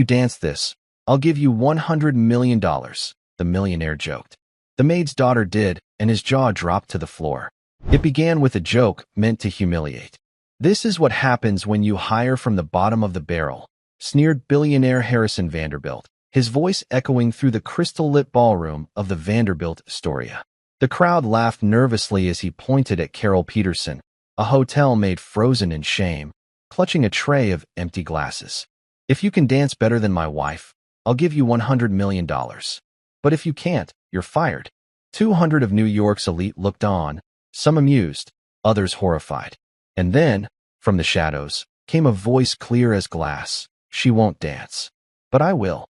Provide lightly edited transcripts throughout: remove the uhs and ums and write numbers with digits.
you dance this, I'll give you $100 million, the millionaire joked. The maid's daughter did, and his jaw dropped to the floor. It began with a joke meant to humiliate. This is what happens when you hire from the bottom of the barrel, sneered billionaire Harrison Vanderbilt, his voice echoing through the crystal-lit ballroom of the Vanderbilt Astoria. The crowd laughed nervously as he pointed at Carol Peterson, a hotel maid frozen in shame, clutching a tray of empty glasses. If you can dance better than my wife, I'll give you $100 million. But if you can't, you're fired. 200 of New York's elite looked on, some amused, others horrified. And then, from the shadows, came a voice clear as glass. She won't dance. But I will.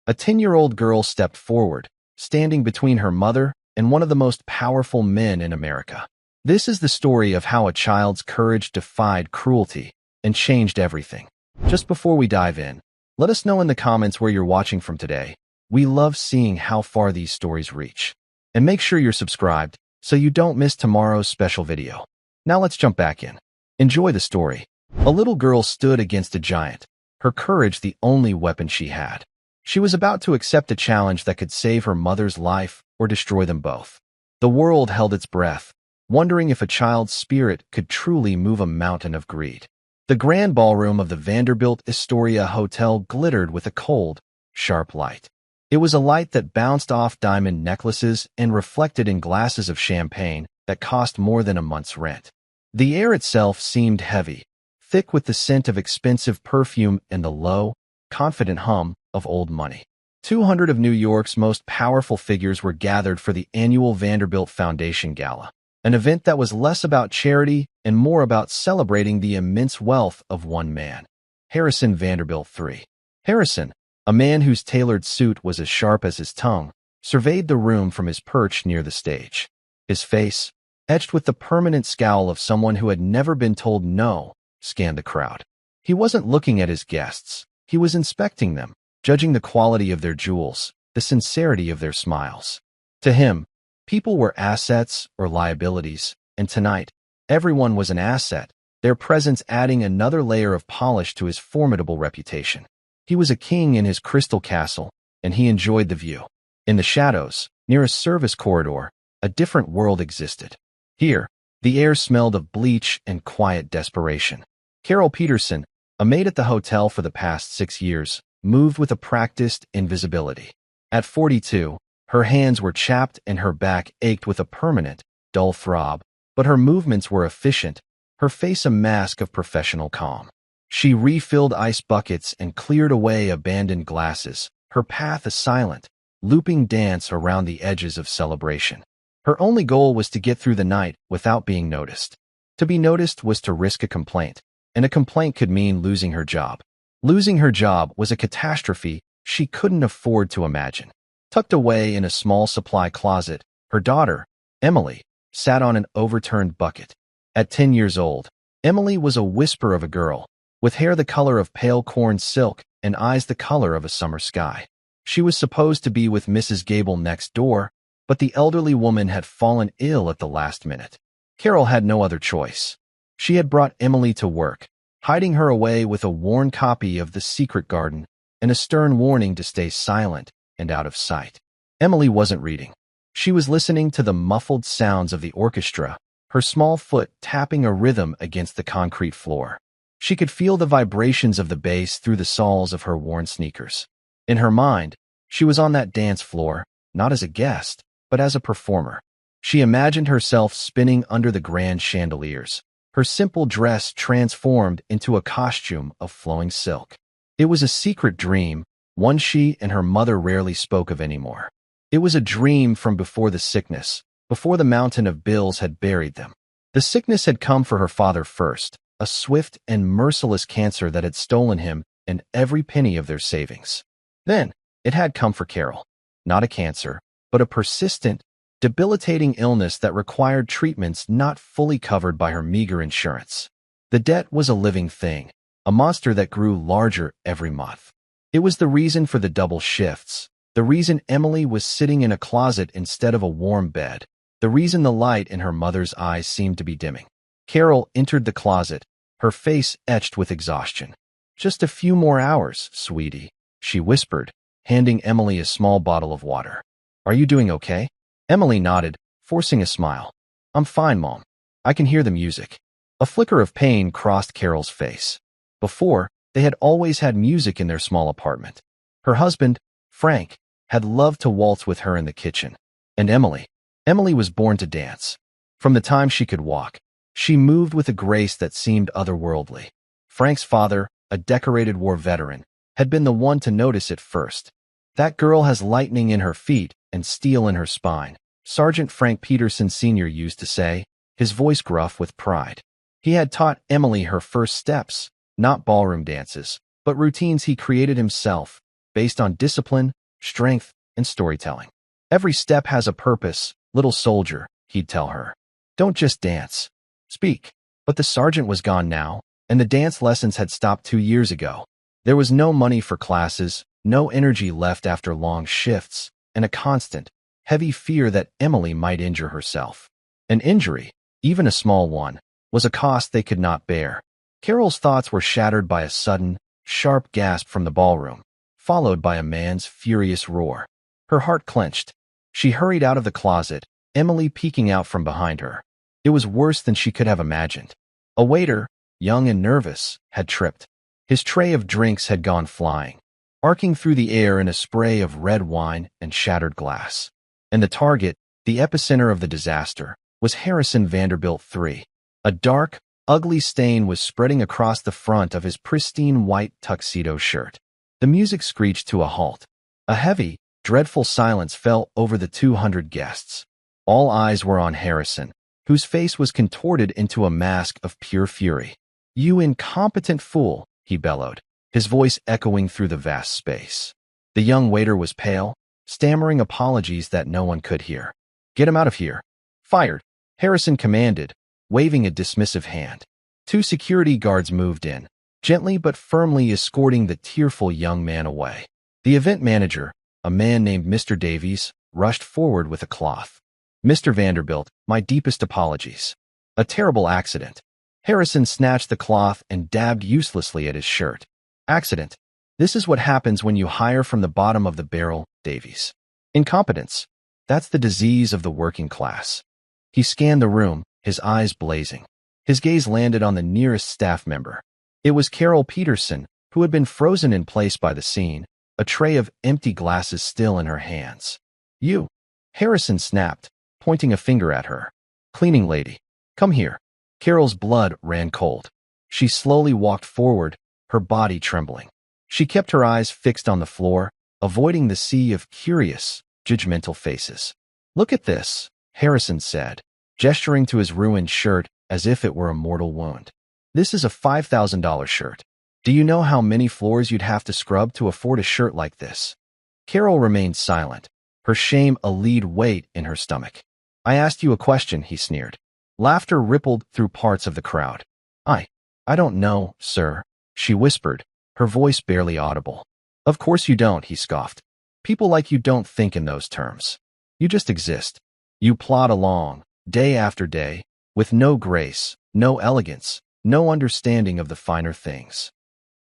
A 10-year-old girl stepped forward, standing between her mother and one of the most powerful men in America. This is the story of how a child's courage defied cruelty and changed everything. Just before we dive in, let us know in the comments where you're watching from today. We love seeing how far these stories reach. And make sure you're subscribed so you don't miss tomorrow's special video. Now let's jump back in. Enjoy the story. A little girl stood against a giant, her courage the only weapon she had. She was about to accept a challenge that could save her mother's life or destroy them both. The world held its breath, wondering if a child's spirit could truly move a mountain of greed. The grand ballroom of the Vanderbilt Astoria Hotel glittered with a cold, sharp light. It was a light that bounced off diamond necklaces and reflected in glasses of champagne that cost more than a month's rent. The air itself seemed heavy, thick with the scent of expensive perfume and the low, confident hum of old money. 200 of New York's most powerful figures were gathered for the annual Vanderbilt Foundation Gala, an event that was less about charity and more about celebrating the immense wealth of one man, Harrison Vanderbilt III. Harrison, a man whose tailored suit was as sharp as his tongue, surveyed the room from his perch near the stage. His face, etched with the permanent scowl of someone who had never been told no, scanned the crowd. He wasn't looking at his guests. He was inspecting them, judging the quality of their jewels, the sincerity of their smiles. To him, people were assets or liabilities, and tonight, everyone was an asset, their presence adding another layer of polish to his formidable reputation. He was a king in his crystal castle, and he enjoyed the view. In the shadows, near a service corridor, a different world existed. Here, the air smelled of bleach and quiet desperation. Carol Peterson, a maid at the hotel for the past 6 years, moved with a practiced invisibility. At 42, her hands were chapped and her back ached with a permanent, dull throb, but her movements were efficient, her face a mask of professional calm. She refilled ice buckets and cleared away abandoned glasses, her path a silent, looping dance around the edges of celebration. Her only goal was to get through the night without being noticed. To be noticed was to risk a complaint, and a complaint could mean losing her job. Losing her job was a catastrophe she couldn't afford to imagine. Tucked away in a small supply closet, her daughter, Emily, sat on an overturned bucket. At 10 years old, Emily was a whisper of a girl, with hair the color of pale corn silk and eyes the color of a summer sky. She was supposed to be with Mrs. Gable next door, but the elderly woman had fallen ill at the last minute. Carol had no other choice. She had brought Emily to work, hiding her away with a worn copy of The Secret Garden and a stern warning to stay silent and out of sight. Emily wasn't reading. She was listening to the muffled sounds of the orchestra, her small foot tapping a rhythm against the concrete floor. She could feel the vibrations of the bass through the soles of her worn sneakers. In her mind, she was on that dance floor, not as a guest, but as a performer. She imagined herself spinning under the grand chandeliers, her simple dress transformed into a costume of flowing silk. It was a secret dream, one she and her mother rarely spoke of anymore. It was a dream from before the sickness, before the mountain of bills had buried them. The sickness had come for her father first, a swift and merciless cancer that had stolen him and every penny of their savings. Then, it had come for Carol. Not a cancer, but a persistent, debilitating illness that required treatments not fully covered by her meager insurance. The debt was a living thing, a monster that grew larger every month. It was the reason for the double shifts, the reason Emily was sitting in a closet instead of a warm bed, the reason the light in her mother's eyes seemed to be dimming. Carol entered the closet, her face etched with exhaustion. "Just a few more hours, sweetie," she whispered, handing Emily a small bottle of water. Are you doing okay? Emily nodded, forcing a smile. I'm fine, Mom. I can hear the music. A flicker of pain crossed Carol's face. Before, they had always had music in their small apartment. Her husband, Frank, had loved to waltz with her in the kitchen. And Emily was born to dance. From the time she could walk, she moved with a grace that seemed otherworldly. Frank's father, a decorated war veteran, had been the one to notice it first. That girl has lightning in her feet and steel in her spine, Sergeant Frank Peterson Sr. used to say, his voice gruff with pride. He had taught Emily her first steps, not ballroom dances, but routines he created himself, based on discipline, strength, and storytelling. Every step has a purpose, little soldier, he'd tell her. Don't just dance. Speak. But the sergeant was gone now, and the dance lessons had stopped 2 years ago. There was no money for classes, no energy left after long shifts, and a constant, heavy fear that Emily might injure herself. An injury, even a small one, was a cost they could not bear. Carol's thoughts were shattered by a sudden, sharp gasp from the ballroom, followed by a man's furious roar. Her heart clenched. She hurried out of the closet, Emily peeking out from behind her. It was worse than she could have imagined. A waiter, young and nervous, had tripped. His tray of drinks had gone flying, arcing through the air in a spray of red wine and shattered glass. And the target, the epicenter of the disaster, was Harrison Vanderbilt III. A dark, ugly stain was spreading across the front of his pristine white tuxedo shirt. The music screeched to a halt. A heavy, dreadful silence fell over the 200 guests. All eyes were on Harrison, whose face was contorted into a mask of pure fury. You incompetent fool, he bellowed, his voice echoing through the vast space. The young waiter was pale, stammering apologies that no one could hear. Get him out of here. Fired, Harrison commanded, waving a dismissive hand. 2 security guards moved in, gently but firmly escorting the tearful young man away. The event manager, a man named Mr. Davies, rushed forward with a cloth. Mr. Vanderbilt, my deepest apologies. A terrible accident. Harrison snatched the cloth and dabbed uselessly at his shirt. Accident. This is what happens when you hire from the bottom of the barrel, Davies. Incompetence. That's the disease of the working class. He scanned the room, his eyes blazing. His gaze landed on the nearest staff member. It was Carol Peterson, who had been frozen in place by the scene, a tray of empty glasses still in her hands. You. Harrison snapped, pointing a finger at her. Cleaning lady. Come here. Carol's blood ran cold. She slowly walked forward, her body trembling. She kept her eyes fixed on the floor, avoiding the sea of curious, judgmental faces. Look at this, Harrison said, gesturing to his ruined shirt as if it were a mortal wound. This is a $5,000 shirt. Do you know how many floors you'd have to scrub to afford a shirt like this? Carol remained silent, her shame a lead weight in her stomach. I asked you a question, he sneered. Laughter rippled through parts of the crowd. I don't know, sir, she whispered, her voice barely audible. Of course you don't, he scoffed. People like you don't think in those terms. You just exist. You plod along, day after day, with no grace, no elegance, no understanding of the finer things.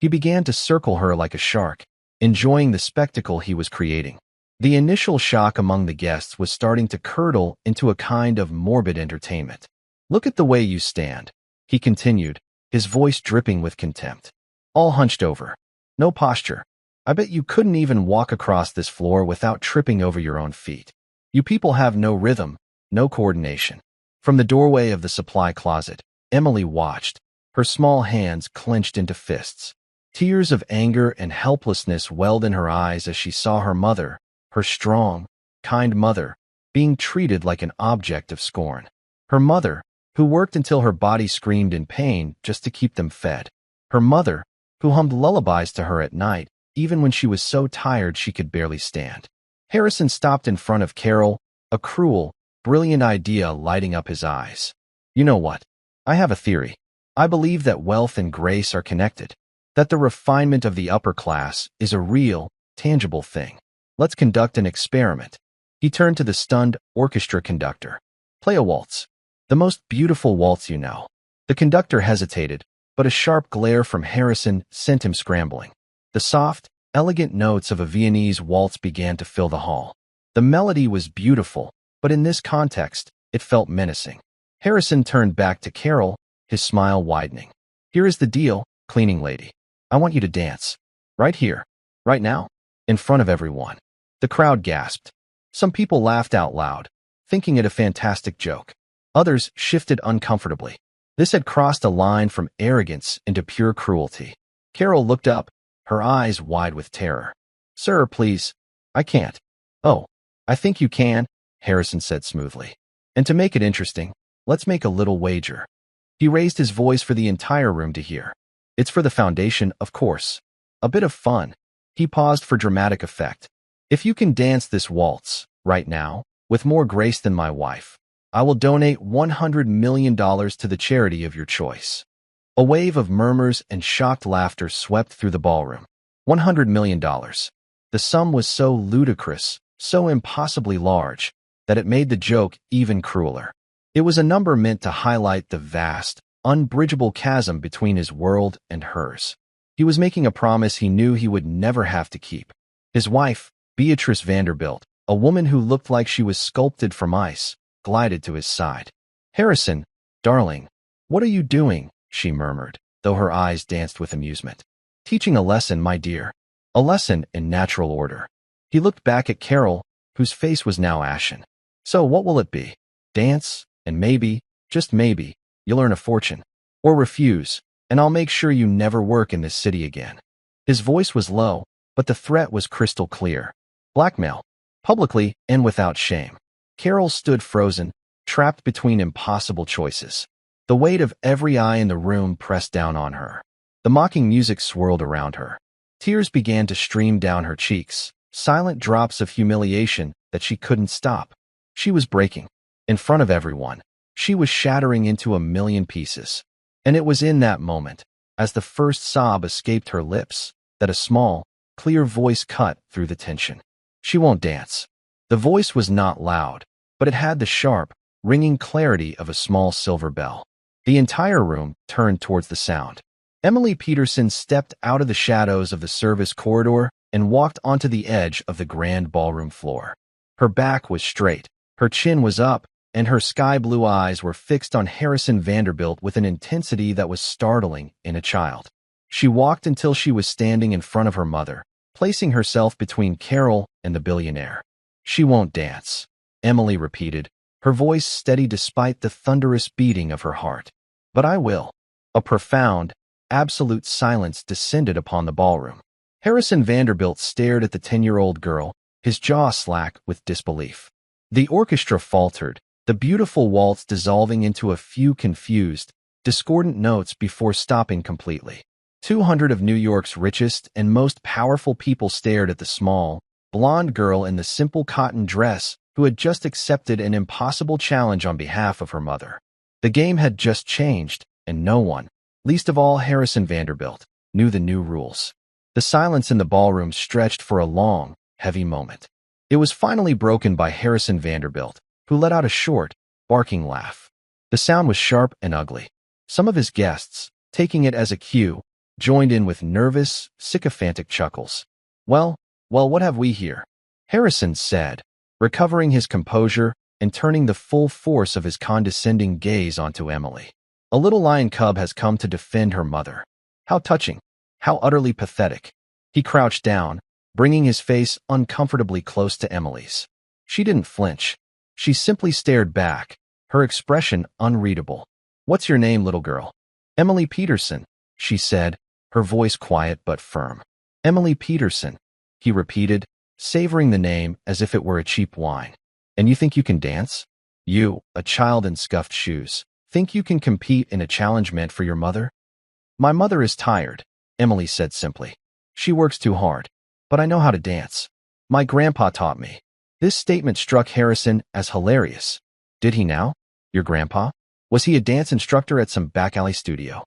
He began to circle her like a shark, enjoying the spectacle he was creating. The initial shock among the guests was starting to curdle into a kind of morbid entertainment. Look at the way you stand, he continued, his voice dripping with contempt. All hunched over. No posture. I bet you couldn't even walk across this floor without tripping over your own feet. You people have no rhythm, no coordination. From the doorway of the supply closet, Emily watched, her small hands clenched into fists. Tears of anger and helplessness welled in her eyes as she saw her mother, her strong, kind mother, being treated like an object of scorn. Her mother, who worked until her body screamed in pain just to keep them fed. Her mother, who hummed lullabies to her at night, even when she was so tired she could barely stand. Harrison stopped in front of Carol, a cruel, brilliant idea lighting up his eyes. You know what? I have a theory. I believe that wealth and grace are connected, that the refinement of the upper class is a real, tangible thing. Let's conduct an experiment. He turned to the stunned orchestra conductor. Play a waltz. The most beautiful waltz you know. The conductor hesitated, but a sharp glare from Harrison sent him scrambling. The soft, elegant notes of a Viennese waltz began to fill the hall. The melody was beautiful, but in this context, it felt menacing. Harrison turned back to Carol, his smile widening. "Here is the deal, cleaning lady. I want you to dance. Right here. Right now. In front of everyone." The crowd gasped. Some people laughed out loud, thinking it a fantastic joke. Others shifted uncomfortably. This had crossed a line from arrogance into pure cruelty. Carol looked up, her eyes wide with terror. "Sir, please. I can't." "Oh, I think you can," Harrison said smoothly. "And to make it interesting, let's make a little wager." He raised his voice for the entire room to hear. "It's for the foundation, of course. A bit of fun." He paused for dramatic effect. "If you can dance this waltz, right now, with more grace than my wife, I will donate $100 million to the charity of your choice." A wave of murmurs and shocked laughter swept through the ballroom. $100 million. The sum was so ludicrous, so impossibly large, that it made the joke even crueler. It was a number meant to highlight the vast, unbridgeable chasm between his world and hers. He was making a promise he knew he would never have to keep. His wife, Beatrice Vanderbilt, a woman who looked like she was sculpted from ice, glided to his side. "Harrison, darling, what are you doing?" she murmured, though her eyes danced with amusement. "Teaching a lesson, my dear. A lesson in natural order." He looked back at Carol, whose face was now ashen. "So what will it be? Dance, and maybe, just maybe, you'll earn a fortune. Or refuse, and I'll make sure you never work in this city again." His voice was low, but the threat was crystal clear. Blackmail. Publicly and without shame. Carol stood frozen, trapped between impossible choices. The weight of every eye in the room pressed down on her. The mocking music swirled around her. Tears began to stream down her cheeks, silent drops of humiliation that she couldn't stop. She was breaking. In front of everyone, she was shattering into a million pieces. And it was in that moment, as the first sob escaped her lips, that a small, clear voice cut through the tension. "She won't dance." The voice was not loud, but it had the sharp, ringing clarity of a small silver bell. The entire room turned towards the sound. Emily Peterson stepped out of the shadows of the service corridor and walked onto the edge of the grand ballroom floor. Her back was straight, her chin was up, and her sky-blue eyes were fixed on Harrison Vanderbilt with an intensity that was startling in a child. She walked until she was standing in front of her mother, placing herself between Carol and the billionaire. "She won't dance," Emily repeated, her voice steady despite the thunderous beating of her heart. "But I will." A profound, absolute silence descended upon the ballroom. Harrison Vanderbilt stared at the 10-year-old girl, his jaw slack with disbelief. The orchestra faltered, the beautiful waltz dissolving into a few confused, discordant notes before stopping completely. 200 of New York's richest and most powerful people stared at the small, blonde girl in the simple cotton dress who had just accepted an impossible challenge on behalf of her mother. The game had just changed, and no one, least of all Harrison Vanderbilt, knew the new rules. The silence in the ballroom stretched for a long, heavy moment. It was finally broken by Harrison Vanderbilt, who let out a short, barking laugh. The sound was sharp and ugly. Some of his guests, taking it as a cue, joined in with nervous, sycophantic chuckles. Well, what have we here?" Harrison said, recovering his composure and turning the full force of his condescending gaze onto Emily. "A little lion cub has come to defend her mother. How touching, how utterly pathetic." He crouched down, bringing his face uncomfortably close to Emily's. She didn't flinch. She simply stared back, her expression unreadable. "What's your name, little girl?" "Emily Peterson," she said, her voice quiet but firm. "Emily Peterson," he repeated, savoring the name as if it were a cheap wine. "And you think you can dance? You, a child in scuffed shoes, think you can compete in a challenge meant for your mother?" "My mother is tired," Emily said simply. "She works too hard. But I know how to dance. My grandpa taught me." This statement struck Harrison as hilarious. Did he now? Your grandpa? Was he a dance instructor at some back alley studio?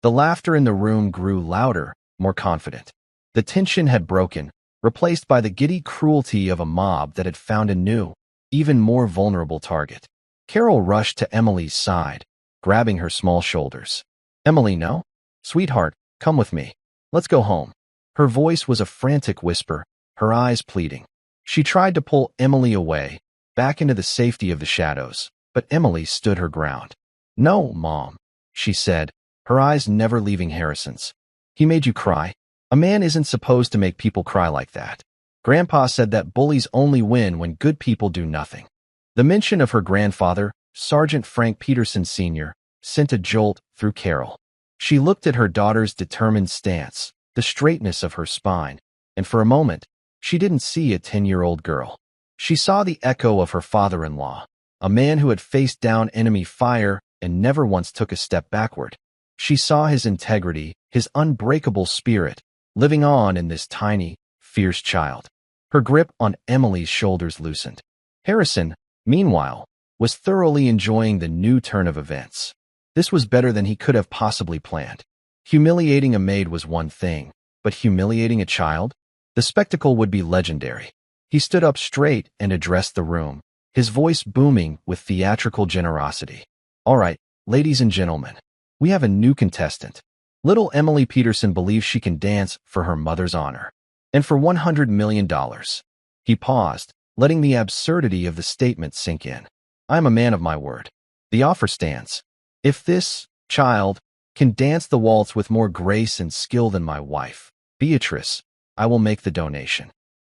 The laughter in the room grew louder, more confident. The tension had broken, replaced by the giddy cruelty of a mob that had found a new, even more vulnerable target. Carol rushed to Emily's side, grabbing her small shoulders. "Emily, no? Sweetheart, come with me. Let's go home." Her voice was a frantic whisper, her eyes pleading. She tried to pull Emily away, back into the safety of the shadows, but Emily stood her ground. "No, Mom," she said, her eyes never leaving Harrison's. "He made you cry? A man isn't supposed to make people cry like that. Grandpa said that bullies only win when good people do nothing." The mention of her grandfather, Sergeant Frank Peterson Sr., sent a jolt through Carol. She looked at her daughter's determined stance, the straightness of her spine, and for a moment, she didn't see a 10-year-old girl. She saw the echo of her father-in-law, a man who had faced down enemy fire and never once took a step backward. She saw his integrity, his unbreakable spirit, living on in this tiny, fierce child. Her grip on Emily's shoulders loosened. Harrison, meanwhile, was thoroughly enjoying the new turn of events. This was better than he could have possibly planned. Humiliating a maid was one thing, but humiliating a child? The spectacle would be legendary. He stood up straight and addressed the room, his voice booming with theatrical generosity. "All right, ladies and gentlemen, we have a new contestant. Little Emily Peterson believes she can dance for her mother's honor. And for $100 million. He paused, letting the absurdity of the statement sink in. "I am a man of my word. The offer stands. If this child can dance the waltz with more grace and skill than my wife, Beatrice, I will make the donation."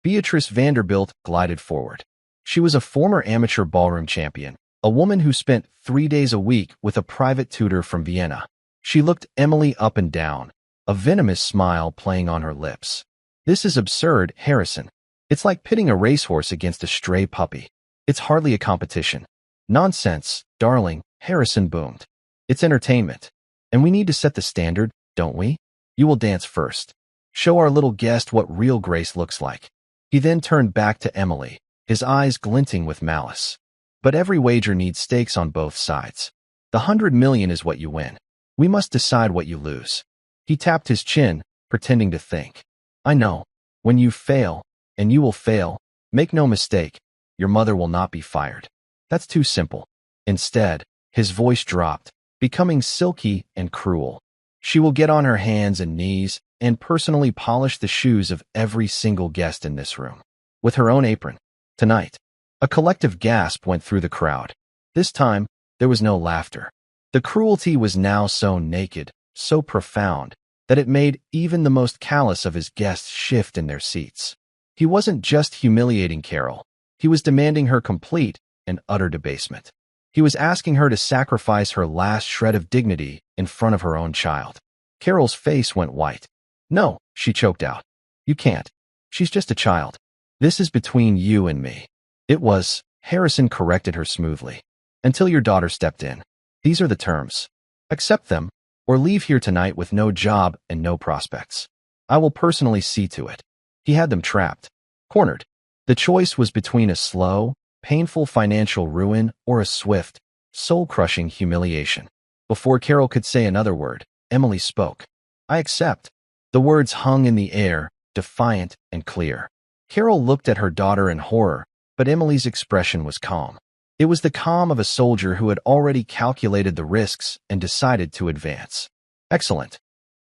Beatrice Vanderbilt glided forward. She was a former amateur ballroom champion, a woman who spent 3 days a week with a private tutor from Vienna. She looked Emily up and down, a venomous smile playing on her lips. "This is absurd, Harrison. It's like pitting a racehorse against a stray puppy. It's hardly a competition." "Nonsense, darling," Harrison boomed. "It's entertainment. And we need to set the standard, don't we? You will dance first. Show our little guest what real grace looks like." He then turned back to Emily, his eyes glinting with malice. "But every wager needs stakes on both sides. The $100 million is what you win. We must decide what you lose." He tapped his chin, pretending to think. "I know. When you fail, and you will fail, make no mistake, your mother will not be fired. That's too simple." Instead, his voice dropped, becoming silky and cruel. "She will get on her hands and knees and personally polish the shoes of every single guest in this room. With her own apron. Tonight." A collective gasp went through the crowd. This time, there was no laughter. The cruelty was now so naked, so profound, that it made even the most callous of his guests shift in their seats. He wasn't just humiliating Carol. He was demanding her complete and utter debasement. He was asking her to sacrifice her last shred of dignity in front of her own child. Carol's face went white. "No," she choked out. "You can't. She's just a child. This is between you and me." "It was," Harrison corrected her smoothly. "Until your daughter stepped in. These are the terms. Accept them, or leave here tonight with no job and no prospects. I will personally see to it." He had them trapped, cornered. The choice was between a slow, painful financial ruin or a swift, soul-crushing humiliation. Before Carol could say another word, Emily spoke. "I accept." The words hung in the air, defiant and clear. Carol looked at her daughter in horror, but Emily's expression was calm. It was the calm of a soldier who had already calculated the risks and decided to advance. "Excellent."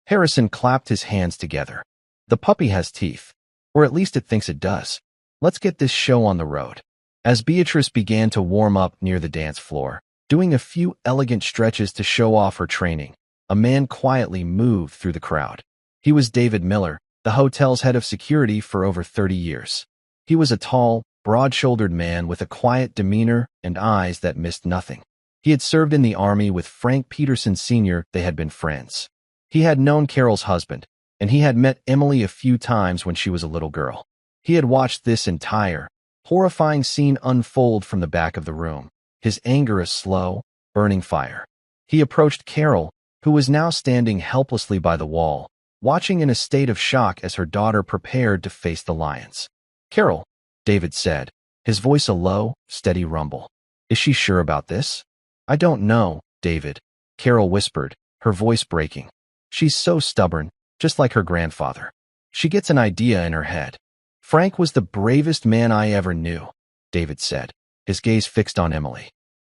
Harrison clapped his hands together. "The puppy has teeth. Or at least it thinks it does. Let's get this show on the road." As Beatrice began to warm up near the dance floor, doing a few elegant stretches to show off her training, a man quietly moved through the crowd. He was David Miller, the hotel's head of security for over 30 years. He was a tall, broad-shouldered man with a quiet demeanor and eyes that missed nothing. He had served in the army with Frank Peterson Sr. They had been friends. He had known Carol's husband, and he had met Emily a few times when she was a little girl. He had watched this entire, horrifying scene unfold from the back of the room, his anger a slow, burning fire. He approached Carol, who was now standing helplessly by the wall, watching in a state of shock as her daughter prepared to face the lions. "Carol," David said, his voice a low, steady rumble. "Is she sure about this?" "I don't know, David," Carol whispered, her voice breaking. "She's so stubborn, just like her grandfather. She gets an idea in her head." "Frank was the bravest man I ever knew," David said, his gaze fixed on Emily.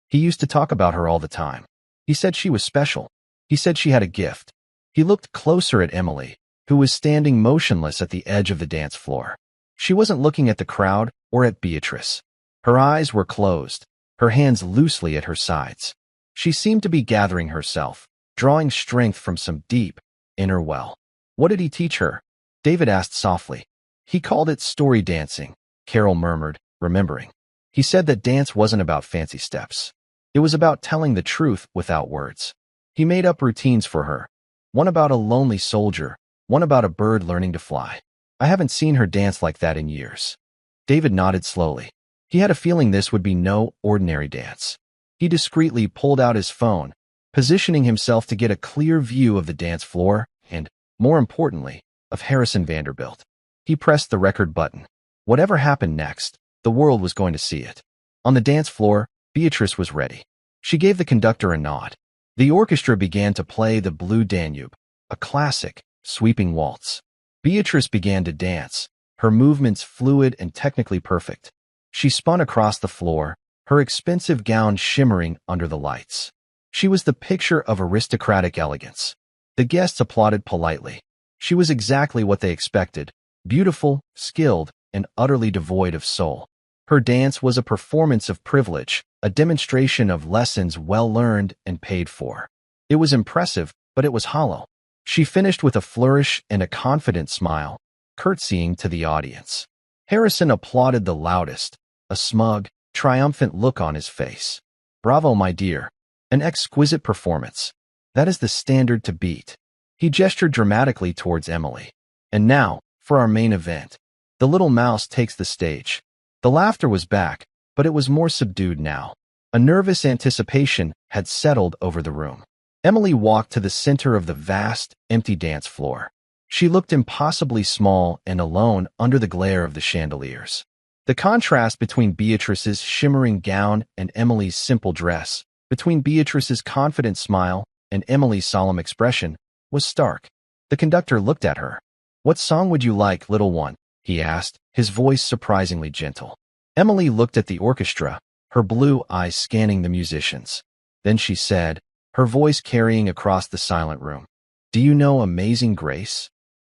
"He used to talk about her all the time. He said she was special. He said she had a gift." He looked closer at Emily, who was standing motionless at the edge of the dance floor. She wasn't looking at the crowd or at Beatrice. Her eyes were closed, her hands loosely at her sides. She seemed to be gathering herself, drawing strength from some deep, inner well. What did he teach her? David asked softly. He called it story dancing, Carol murmured, remembering. He said that dance wasn't about fancy steps. It was about telling the truth without words. He made up routines for her. One about a lonely soldier, one about a bird learning to fly. I haven't seen her dance like that in years. David nodded slowly. He had a feeling this would be no ordinary dance. He discreetly pulled out his phone, positioning himself to get a clear view of the dance floor and, more importantly, of Harrison Vanderbilt. He pressed the record button. Whatever happened next, the world was going to see it. On the dance floor, Beatrice was ready. She gave the conductor a nod. The orchestra began to play the Blue Danube, a classic, sweeping waltz. Beatrice began to dance, her movements fluid and technically perfect. She spun across the floor, her expensive gown shimmering under the lights. She was the picture of aristocratic elegance. The guests applauded politely. She was exactly what they expected, beautiful, skilled, and utterly devoid of soul. Her dance was a performance of privilege, a demonstration of lessons well learned and paid for. It was impressive, but it was hollow. She finished with a flourish and a confident smile, curtsying to the audience. Harrison applauded the loudest, a smug, triumphant look on his face. Bravo, my dear. An exquisite performance. That is the standard to beat. He gestured dramatically towards Emily. And now, for our main event. The little mouse takes the stage. The laughter was back, but it was more subdued now. A nervous anticipation had settled over the room. Emily walked to the center of the vast, empty dance floor. She looked impossibly small and alone under the glare of the chandeliers. The contrast between Beatrice's shimmering gown and Emily's simple dress, between Beatrice's confident smile and Emily's solemn expression, was stark. The conductor looked at her. "What song would you like, little one?" he asked, his voice surprisingly gentle. Emily looked at the orchestra, her blue eyes scanning the musicians. Then she said, her voice carrying across the silent room, "Do you know Amazing Grace?"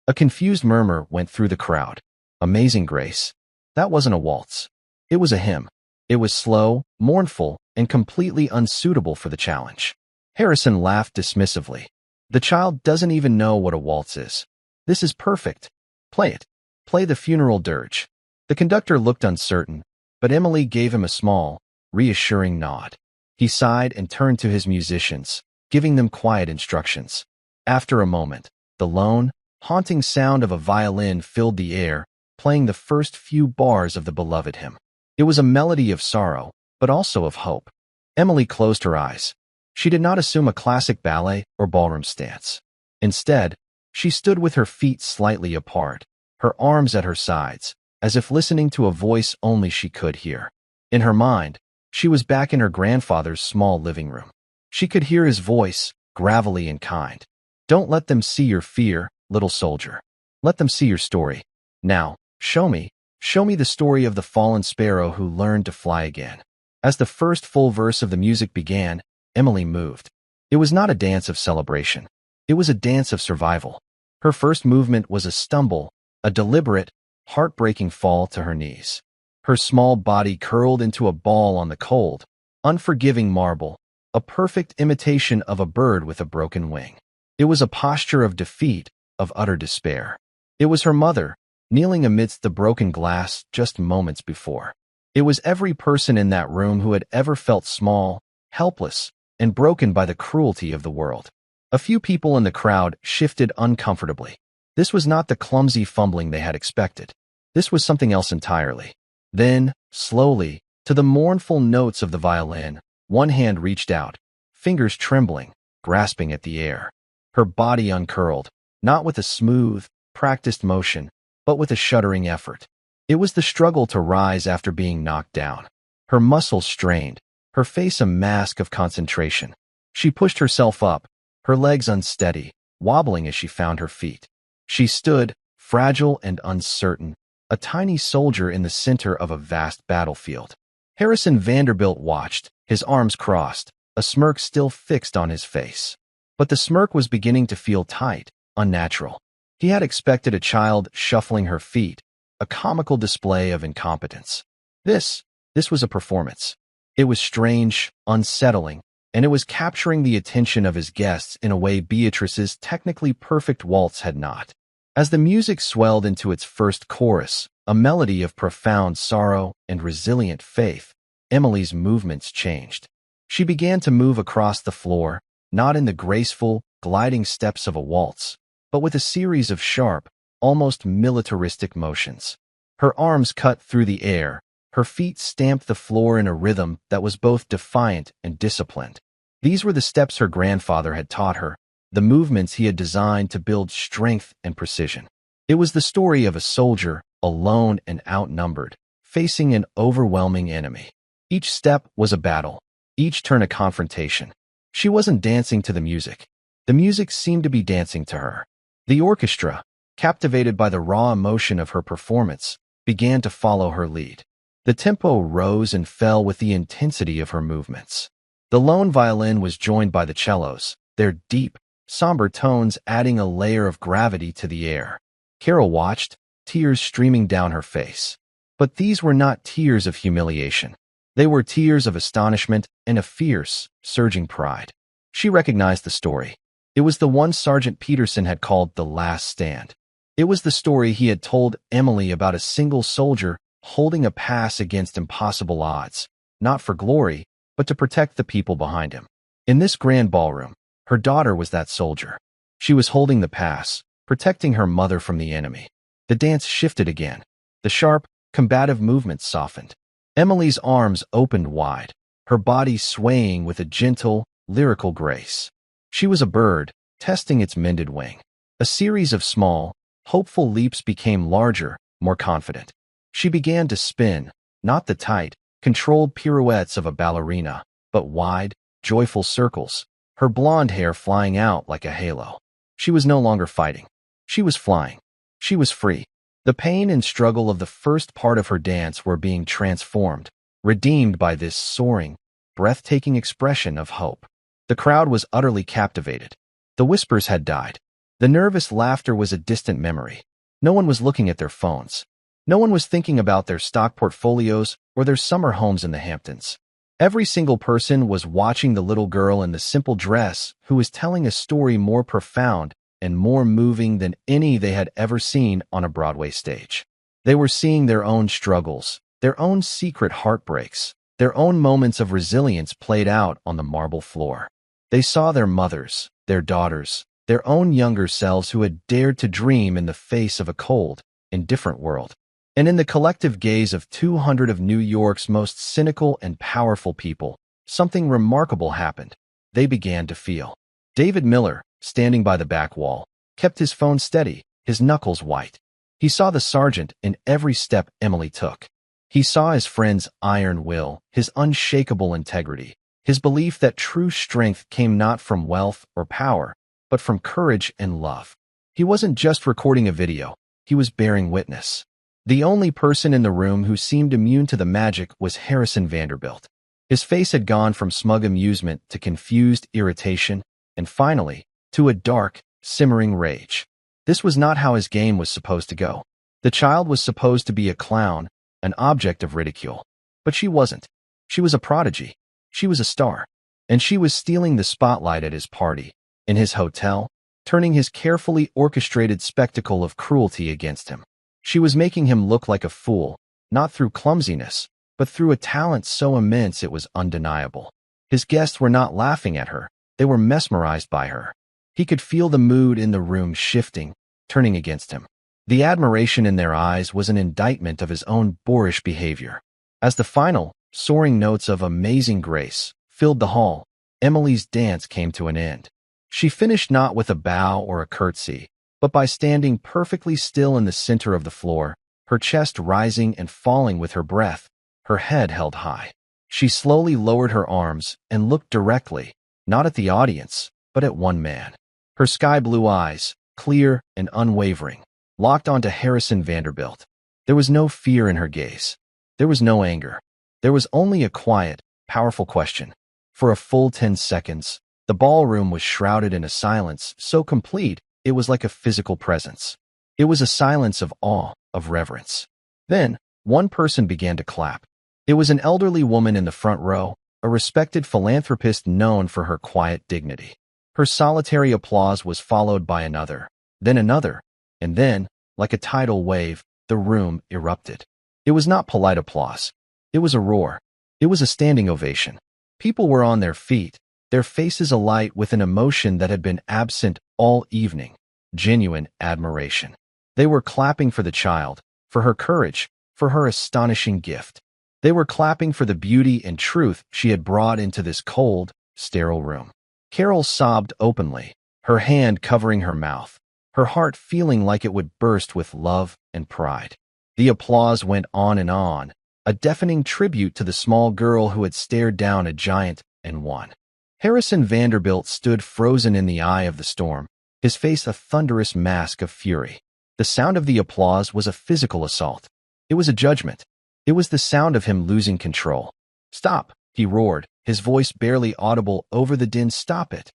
A confused murmur went through the crowd. Amazing Grace? That wasn't a waltz. It was a hymn. It was slow, mournful, and completely unsuitable for the challenge. Harrison laughed dismissively. The child doesn't even know what a waltz is. This is perfect. Play it. Play the funeral dirge. The conductor looked uncertain, but Emily gave him a small, reassuring nod. He sighed and turned to his musicians, giving them quiet instructions. After a moment, the lone, haunting sound of a violin filled the air, playing the first few bars of the beloved hymn. It was a melody of sorrow, but also of hope. Emily closed her eyes. She did not assume a classic ballet or ballroom stance. Instead, she stood with her feet slightly apart, her arms at her sides, as if listening to a voice only she could hear. In her mind, she was back in her grandfather's small living room. She could hear his voice, gravelly and kind. "Don't let them see your fear, little soldier. Let them see your story. Now, show me the story of the fallen sparrow who learned to fly again." As the first full verse of the music began, Emily moved. It was not a dance of celebration. It was a dance of survival. Her first movement was a stumble, a deliberate, heartbreaking fall to her knees. Her small body curled into a ball on the cold, unforgiving marble, a perfect imitation of a bird with a broken wing. It was a posture of defeat, of utter despair. It was her mother, kneeling amidst the broken glass just moments before. It was every person in that room who had ever felt small, helpless, and broken by the cruelty of the world. A few people in the crowd shifted uncomfortably. This was not the clumsy fumbling they had expected. This was something else entirely. Then, slowly, to the mournful notes of the violin, one hand reached out, fingers trembling, grasping at the air. Her body uncurled, not with a smooth, practiced motion, but with a shuddering effort. It was the struggle to rise after being knocked down. Her muscles strained, her face a mask of concentration. She pushed herself up, her legs unsteady, wobbling as she found her feet. She stood, fragile and uncertain, a tiny soldier in the center of a vast battlefield. Harrison Vanderbilt watched, his arms crossed, a smirk still fixed on his face. But the smirk was beginning to feel tight, unnatural. He had expected a child shuffling her feet, a comical display of incompetence. This, this was a performance. It was strange, unsettling, and it was capturing the attention of his guests in a way Beatrice's technically perfect waltz had not. As the music swelled into its first chorus, a melody of profound sorrow and resilient faith, Emily's movements changed. She began to move across the floor, not in the graceful, gliding steps of a waltz, but with a series of sharp, almost militaristic motions. Her arms cut through the air, her feet stamped the floor in a rhythm that was both defiant and disciplined. These were the steps her grandfather had taught her, the movements he had designed to build strength and precision. It was the story of a soldier, alone and outnumbered, facing an overwhelming enemy. Each step was a battle, each turn a confrontation. She wasn't dancing to the music. The music seemed to be dancing to her. The orchestra, captivated by the raw emotion of her performance, began to follow her lead. The tempo rose and fell with the intensity of her movements. The lone violin was joined by the cellos, their deep, somber tones adding a layer of gravity to the air. Carol watched, tears streaming down her face. But these were not tears of humiliation. They were tears of astonishment and a fierce, surging pride. She recognized the story. It was the one Sergeant Peterson had called The Last Stand. It was the story he had told Emily about a single soldier holding a pass against impossible odds, not for glory, but to protect the people behind him. In this grand ballroom, her daughter was that soldier. She was holding the pass, protecting her mother from the enemy. The dance shifted again. The sharp, combative movements softened. Emily's arms opened wide, her body swaying with a gentle, lyrical grace. She was a bird, testing its mended wing. A series of small, hopeful leaps became larger, more confident. She began to spin, not the tight, controlled pirouettes of a ballerina, but wide, joyful circles, her blonde hair flying out like a halo. She was no longer fighting. She was flying. She was free. The pain and struggle of the first part of her dance were being transformed, redeemed by this soaring, breathtaking expression of hope. The crowd was utterly captivated. The whispers had died. The nervous laughter was a distant memory. No one was looking at their phones. No one was thinking about their stock portfolios or their summer homes in the Hamptons. Every single person was watching the little girl in the simple dress who was telling a story more profound and more moving than any they had ever seen on a Broadway stage. They were seeing their own struggles, their own secret heartbreaks, their own moments of resilience played out on the marble floor. They saw their mothers, their daughters, their own younger selves who had dared to dream in the face of a cold, indifferent world. And in the collective gaze of 200 of New York's most cynical and powerful people, something remarkable happened. They began to feel. David Miller, standing by the back wall, kept his phone steady, his knuckles white. He saw the sergeant in every step Emily took. He saw his friend's iron will, his unshakable integrity, his belief that true strength came not from wealth or power, but from courage and love. He wasn't just recording a video, he was bearing witness. The only person in the room who seemed immune to the magic was Harrison Vanderbilt. His face had gone from smug amusement to confused irritation, and finally, to a dark, simmering rage. This was not how his game was supposed to go. The child was supposed to be a clown, an object of ridicule. But she wasn't. She was a prodigy. She was a star. And she was stealing the spotlight at his party, in his hotel, turning his carefully orchestrated spectacle of cruelty against him. She was making him look like a fool, not through clumsiness, but through a talent so immense it was undeniable. His guests were not laughing at her, they were mesmerized by her. He could feel the mood in the room shifting, turning against him. The admiration in their eyes was an indictment of his own boorish behavior. As the final, soaring notes of amazing grace filled the hall, Emily's dance came to an end. She finished not with a bow or a curtsy, but by standing perfectly still in the center of the floor, her chest rising and falling with her breath, her head held high. She slowly lowered her arms and looked directly, not at the audience, but at one man. Her sky-blue eyes, clear and unwavering, locked onto Harrison Vanderbilt. There was no fear in her gaze. There was no anger. There was only a quiet, powerful question. For a full 10 seconds, the ballroom was shrouded in a silence so complete It was like a physical presence. It was a silence of awe, of reverence. Then, one person began to clap. It was an elderly woman in the front row, a respected philanthropist known for her quiet dignity. Her solitary applause was followed by another, and then, like a tidal wave, the room erupted. It was not polite applause. It was a roar. It was a standing ovation. People were on their feet, their faces alight with an emotion that had been absent all evening, genuine admiration. They were clapping for the child, for her courage, for her astonishing gift. They were clapping for the beauty and truth she had brought into this cold, sterile room. Carol sobbed openly, her hand covering her mouth, her heart feeling like it would burst with love and pride. The applause went on, a deafening tribute to the small girl who had stared down a giant and won. Harrison Vanderbilt stood frozen in the eye of the storm, his face a thunderous mask of fury. The sound of the applause was a physical assault. It was a judgment. It was the sound of him losing control. "Stop," he roared, his voice barely audible over the din. "Stop it."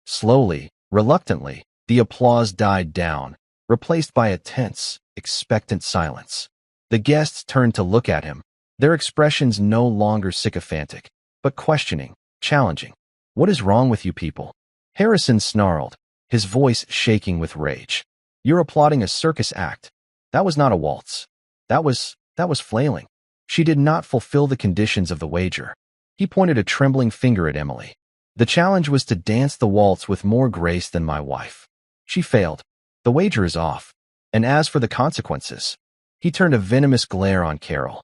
Slowly, reluctantly, the applause died down, replaced by a tense, expectant silence. The guests turned to look at him, their expressions no longer sycophantic, but questioning, challenging. "What is wrong with you people?" Harrison snarled, his voice shaking with rage. "You're applauding a circus act. That was not a waltz. That was flailing. She did not fulfill the conditions of the wager." He pointed a trembling finger at Emily. "The challenge was to dance the waltz with more grace than my wife. She failed. The wager is off. And as for the consequences..." He turned a venomous glare on Carol.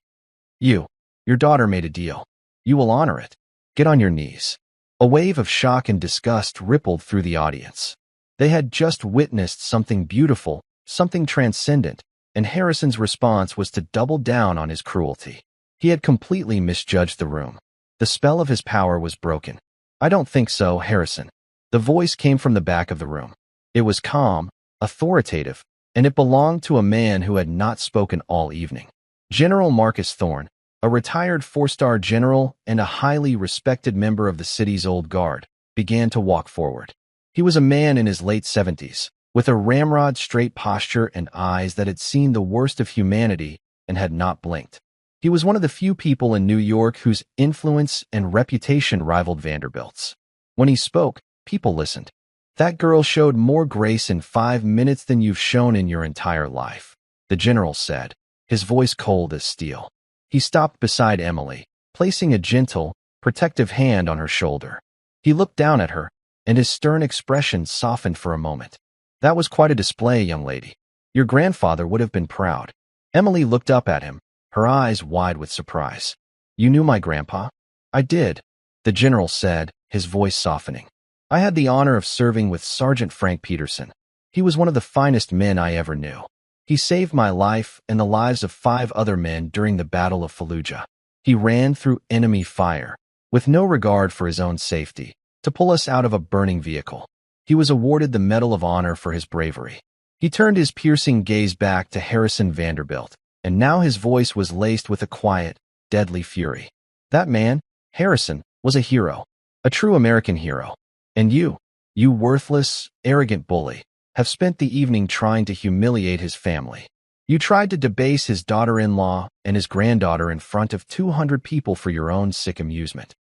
Your daughter made a deal. You will honor it. Get on your knees." A wave of shock and disgust rippled through the audience. They had just witnessed something beautiful, something transcendent, and Harrison's response was to double down on his cruelty. He had completely misjudged the room. The spell of his power was broken. "I don't think so, Harrison." The voice came from the back of the room. It was calm, authoritative, and it belonged to a man who had not spoken all evening. General Marcus Thorne, a retired four-star general and a highly respected member of the city's old guard, began to walk forward. He was a man in his late 70s, with a ramrod-straight posture and eyes that had seen the worst of humanity and had not blinked. He was one of the few people in New York whose influence and reputation rivaled Vanderbilt's. When he spoke, people listened. "That girl showed more grace in 5 minutes than you've shown in your entire life," the general said, his voice cold as steel. He stopped beside Emily, placing a gentle, protective hand on her shoulder. He looked down at her, and his stern expression softened for a moment. "That was quite a display, young lady. Your grandfather would have been proud." Emily looked up at him, her eyes wide with surprise. "You knew my grandpa?" "I did," the general said, his voice softening. "I had the honor of serving with Sergeant Frank Peterson. He was one of the finest men I ever knew. He saved my life and the lives of 5 other men during the Battle of Fallujah. He ran through enemy fire, with no regard for his own safety, to pull us out of a burning vehicle. He was awarded the Medal of Honor for his bravery." He turned his piercing gaze back to Harrison Vanderbilt, and now his voice was laced with a quiet, deadly fury. "That man, Harrison, was a hero, a true American hero. And you worthless, arrogant bully, have spent the evening trying to humiliate his family. You tried to debase his daughter-in-law and his granddaughter in front of 200 people for your own sick amusement."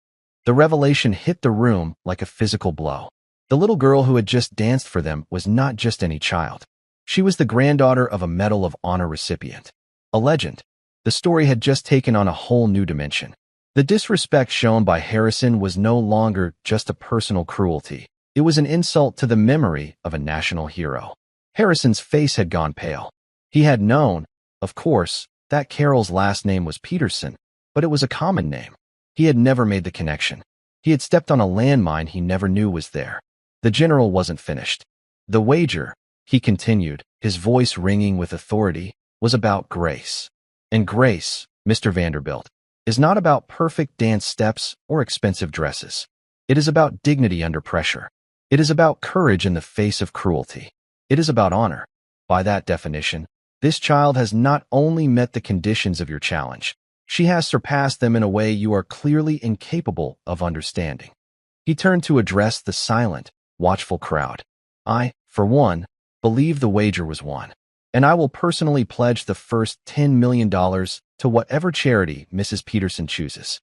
The revelation hit the room like a physical blow. The little girl who had just danced for them was not just any child. She was the granddaughter of a Medal of Honor recipient. A legend. The story had just taken on a whole new dimension. The disrespect shown by Harrison was no longer just a personal cruelty. It was an insult to the memory of a national hero. Harrison's face had gone pale. He had known, of course, that Carol's last name was Peterson, but it was a common name. He had never made the connection. He had stepped on a landmine he never knew was there. The general wasn't finished. "The wager," he continued, his voice ringing with authority, "was about grace. And grace, Mr. Vanderbilt, is not about perfect dance steps or expensive dresses. It is about dignity under pressure. It is about courage in the face of cruelty. It is about honor. By that definition, this child has not only met the conditions of your challenge, she has surpassed them in a way you are clearly incapable of understanding." He turned to address the silent, watchful crowd. "I, for one, believe the wager was won. And I will personally pledge the first $10 million to whatever charity Mrs. Peterson chooses.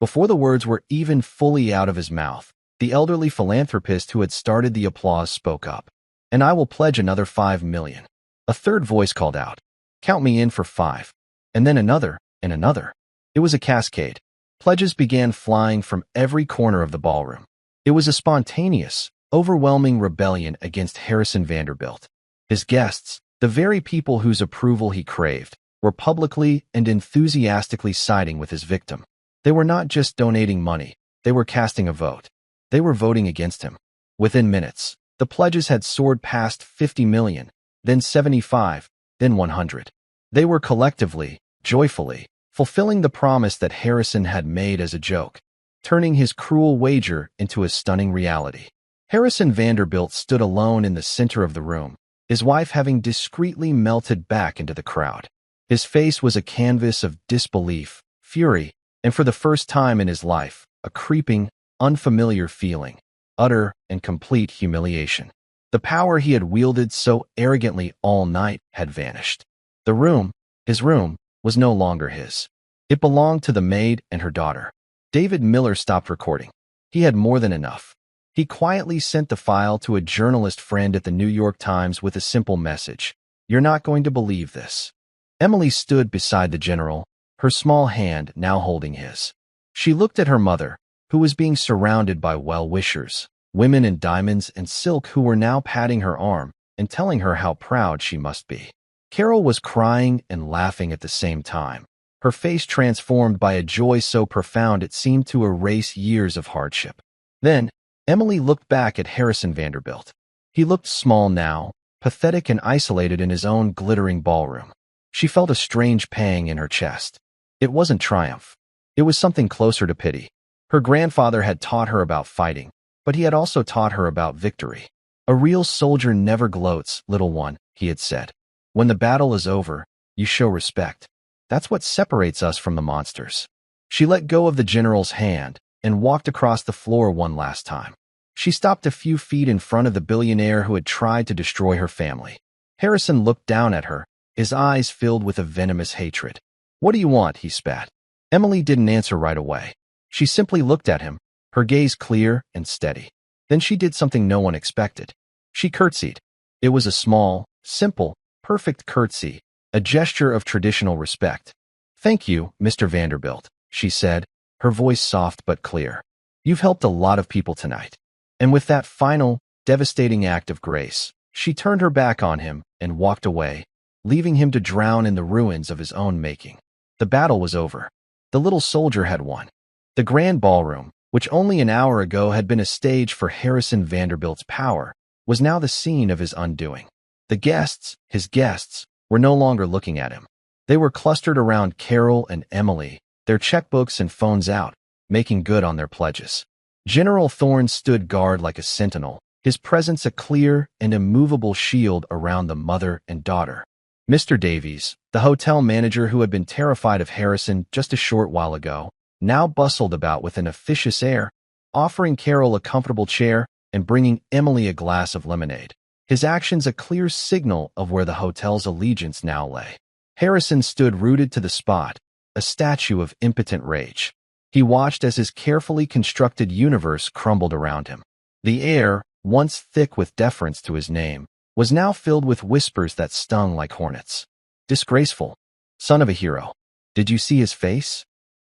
Before the words were even fully out of his mouth, the elderly philanthropist who had started the applause spoke up. And I will pledge another $5 million. A third voice called out, count me in for 5. And then another, and another. It was a cascade. Pledges began flying from every corner of the ballroom. It was a spontaneous, overwhelming rebellion against Harrison Vanderbilt. His guests, the very people whose approval he craved, were publicly and enthusiastically siding with his victim. They were not just donating money, they were casting a vote. They were voting against him. Within minutes, the pledges had soared past 50 million, then 75, then 100. They were collectively, joyfully, fulfilling the promise that Harrison had made as a joke, turning his cruel wager into a stunning reality. Harrison Vanderbilt stood alone in the center of the room, his wife having discreetly melted back into the crowd. His face was a canvas of disbelief, fury, and for the first time in his life, a creeping, unfamiliar feeling, utter and complete humiliation. The power he had wielded so arrogantly all night had vanished. The room, his room, was no longer his. It belonged to the maid and her daughter. David Miller stopped recording. He had more than enough. He quietly sent the file to a journalist friend at the New York Times with a simple message. You're not going to believe this. Emily stood beside the general, her small hand now holding his. She looked at her mother, who was being surrounded by well-wishers, women in diamonds and silk who were now patting her arm and telling her how proud she must be. Carol was crying and laughing at the same time, her face transformed by a joy so profound it seemed to erase years of hardship. Then, Emily looked back at Harrison Vanderbilt. He looked small now, pathetic and isolated in his own glittering ballroom. She felt a strange pang in her chest. It wasn't triumph. It was something closer to pity. Her grandfather had taught her about fighting, but he had also taught her about victory. A real soldier never gloats, little one, he had said. When the battle is over, you show respect. That's what separates us from the monsters. She let go of the general's hand and walked across the floor one last time. She stopped a few feet in front of the billionaire who had tried to destroy her family. Harrison looked down at her, his eyes filled with a venomous hatred. What do you want? He spat. Emily didn't answer right away. She simply looked at him, her gaze clear and steady. Then she did something no one expected. She curtsied. It was a small, simple, perfect curtsy, a gesture of traditional respect. Thank you, Mr. Vanderbilt, she said, her voice soft but clear. You've helped a lot of people tonight. And with that final, devastating act of grace, she turned her back on him and walked away, leaving him to drown in the ruins of his own making. The battle was over. The little soldier had won. The grand ballroom, which only an hour ago had been a stage for Harrison Vanderbilt's power, was now the scene of his undoing. The guests, his guests, were no longer looking at him. They were clustered around Carol and Emily, their checkbooks and phones out, making good on their pledges. General Thorne stood guard like a sentinel, his presence a clear and immovable shield around the mother and daughter. Mr. Davies, the hotel manager who had been terrified of Harrison just a short while ago, now bustled about with an officious air, offering Carol a comfortable chair and bringing Emily a glass of lemonade. His actions a clear signal of where the hotel's allegiance now lay. Harrison stood rooted to the spot, a statue of impotent rage. He watched as his carefully constructed universe crumbled around him. The air, once thick with deference to his name, was now filled with whispers that stung like hornets. Disgraceful. Son of a hero. Did you see his face?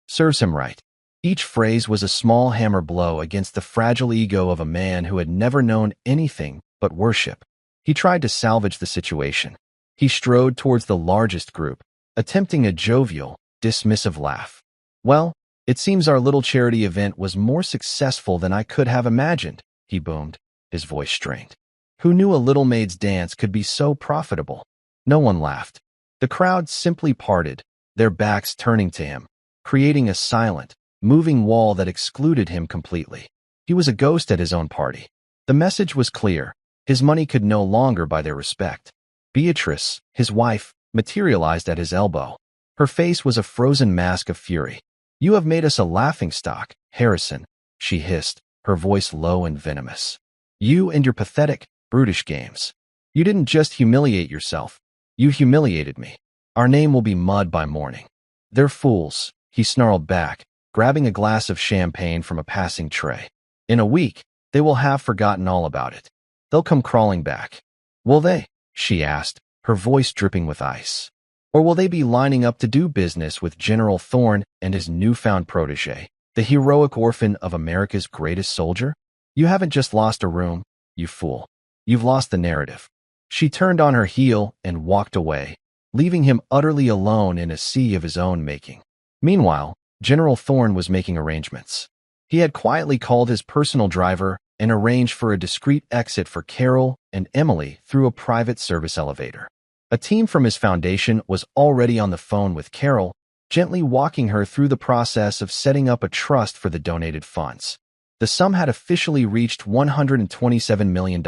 Serves him right. Each phrase was a small hammer blow against the fragile ego of a man who had never known anything but worship. He tried to salvage the situation. He strode towards the largest group, attempting a jovial, dismissive laugh. Well, it seems our little charity event was more successful than I could have imagined, he boomed, his voice strained. Who knew a little maid's dance could be so profitable? No one laughed. The crowd simply parted, their backs turning to him, creating a silent, moving wall that excluded him completely. He was a ghost at his own party. The message was clear. His money could no longer buy their respect. Beatrice, his wife, materialized at his elbow. Her face was a frozen mask of fury. You have made us a laughingstock, Harrison, she hissed, her voice low and venomous. You and your pathetic, brutish games. You didn't just humiliate yourself. You humiliated me. Our name will be mud by morning." "They're fools," he snarled back, grabbing a glass of champagne from a passing tray. "In a week, they will have forgotten all about it. They'll come crawling back." "Will they?" she asked, her voice dripping with ice. "Or will they be lining up to do business with General Thorne and his newfound protege, the heroic orphan of America's greatest soldier? You haven't just lost a room, you fool. You've lost the narrative." She turned on her heel and walked away, leaving him utterly alone in a sea of his own making. Meanwhile, General Thorne was making arrangements. He had quietly called his personal driver and arranged for a discreet exit for Carol and Emily through a private service elevator. A team from his foundation was already on the phone with Carol, gently walking her through the process of setting up a trust for the donated funds. The sum had officially reached $127 million.